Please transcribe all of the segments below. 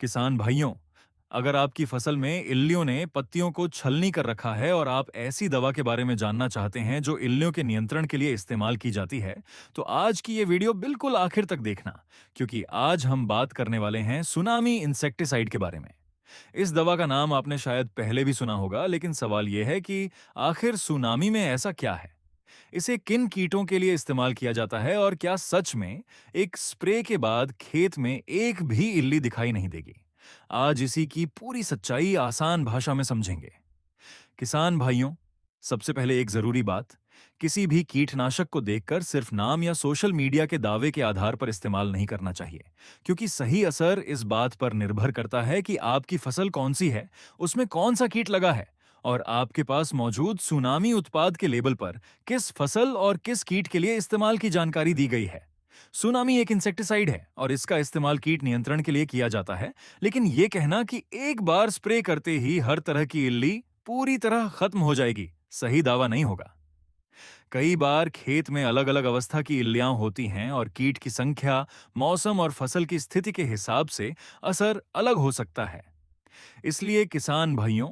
किसान भाइयों, अगर आपकी फसल में इल्लियों ने पत्तियों को छलनी कर रखा है और आप ऐसी दवा के बारे में जानना चाहते हैं जो इल्लियों के नियंत्रण के लिए इस्तेमाल की जाती है, तो आज की ये वीडियो बिल्कुल आखिर तक देखना, क्योंकि आज हम बात करने वाले हैं सुनामी इंसेक्टिसाइड के बारे में। इस दवा का नाम आपने शायद पहले भी सुना होगा, लेकिन सवाल यह है कि आखिर सुनामी में ऐसा क्या है? इसे किन कीटों के लिए इस्तेमाल किया जाता है और क्या सच में एक स्प्रे के बाद खेत में एक भी इल्ली दिखाई नहीं देगी? आज इसी की पूरी सच्चाई आसान भाषा में समझेंगे। किसान भाइयों, सबसे पहले एक जरूरी बात, किसी भी कीटनाशक को देखकर सिर्फ नाम या सोशल मीडिया के दावे के आधार पर इस्तेमाल नहीं करना चाहिए, क्योंकि सही असर इस बात पर निर्भर करता है कि आपकी फसल कौन सी है, उसमें कौन सा कीट लगा है और आपके पास मौजूद सुनामी उत्पाद के लेबल पर किस फसल और किस कीट के लिए इस्तेमाल की जानकारी दी गई है। सुनामी एक इंसेक्टिसाइड है और इसका इस्तेमाल कीट नियंत्रण के लिए किया जाता है, लेकिन यह कहना कि एक बार स्प्रे करते ही हर तरह की इल्ली पूरी तरह खत्म हो जाएगी, सही दावा नहीं होगा। कई बार खेत में अलग अलग अवस्था की इल्लियां होती हैं और कीट की संख्या, मौसम और फसल की स्थिति के हिसाब से असर अलग हो सकता है। इसलिए किसान भाइयों,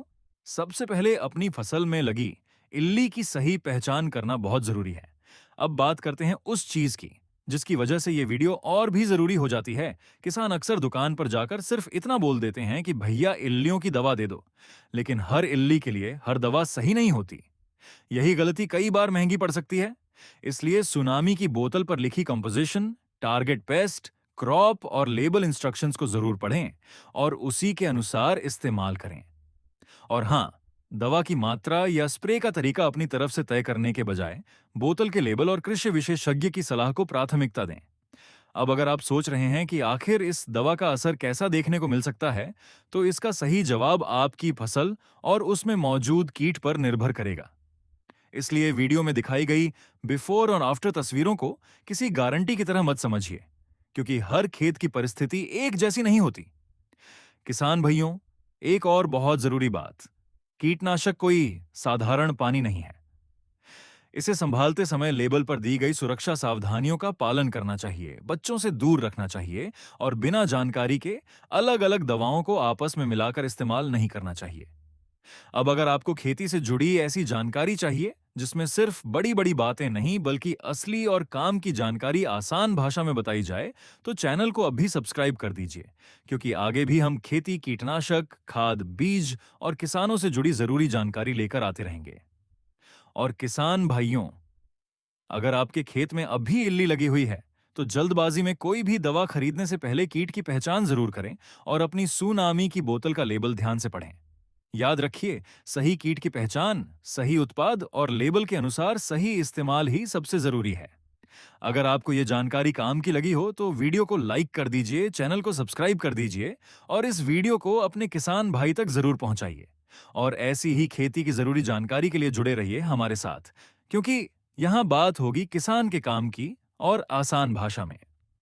सबसे पहले अपनी फसल में लगी इल्ली की सही पहचान करना बहुत जरूरी है। अब बात करते हैं उस चीज की जिसकी वजह से यह वीडियो और भी जरूरी हो जाती है। किसान अक्सर दुकान पर जाकर सिर्फ इतना बोल देते हैं कि भैया इल्लियों की दवा दे दो, लेकिन हर इल्ली के लिए हर दवा सही नहीं होती। यही गलती कई बार महंगी पड़ सकती है। इसलिए सुनामी की बोतल पर लिखी कंपोजिशन, टारगेट पेस्ट, क्रॉप और लेबल इंस्ट्रक्शंस को जरूर पढ़ें और उसी के अनुसार इस्तेमाल करें। और हां, दवा की मात्रा या स्प्रे का तरीका अपनी तरफ से तय करने के बजाय बोतल के लेबल और कृषि विशेषज्ञ की सलाह को प्राथमिकता दें। अब अगर आप सोच रहे हैं कि आखिर इस दवा का असर कैसा देखने को मिल सकता है, तो इसका सही जवाब आपकी फसल और उसमें मौजूद कीट पर निर्भर करेगा। इसलिए वीडियो में दिखाई गई बिफोर और आफ्टर तस्वीरों को किसी गारंटी की तरह मत समझिए, क्योंकि हर खेत की परिस्थिति एक जैसी नहीं होती। किसान भाइयों, एक और बहुत जरूरी बात, कीटनाशक कोई साधारण पानी नहीं है। इसे संभालते समय लेबल पर दी गई सुरक्षा सावधानियों का पालन करना चाहिए, बच्चों से दूर रखना चाहिए और बिना जानकारी के अलग अलग दवाओं को आपस में मिलाकर इस्तेमाल नहीं करना चाहिए। अब अगर आपको खेती से जुड़ी ऐसी जानकारी चाहिए जिसमें सिर्फ बड़ी बड़ी बातें नहीं बल्कि असली और काम की जानकारी आसान भाषा में बताई जाए, तो चैनल को अभी सब्सक्राइब कर दीजिए, क्योंकि आगे भी हम खेती, कीटनाशक, खाद, बीज और किसानों से जुड़ी जरूरी जानकारी लेकर आते रहेंगे। और किसान भाइयों, अगर आपके खेत में अभी इल्ली लगी हुई है, तो जल्दबाजी में कोई भी दवा खरीदने से पहले कीट की पहचान जरूर करें और अपनी सुनामी की बोतल का लेबल ध्यान से पढ़ें। याद रखिए, सही कीट की पहचान, सही उत्पाद और लेबल के अनुसार सही इस्तेमाल ही सबसे जरूरी है। अगर आपको ये जानकारी काम की लगी हो तो वीडियो को लाइक कर दीजिए, चैनल को सब्सक्राइब कर दीजिए और इस वीडियो को अपने किसान भाई तक जरूर पहुंचाइए। और ऐसी ही खेती की जरूरी जानकारी के लिए जुड़े रहिए हमारे साथ, क्योंकि यहां बात होगी किसान के काम की और आसान भाषा में।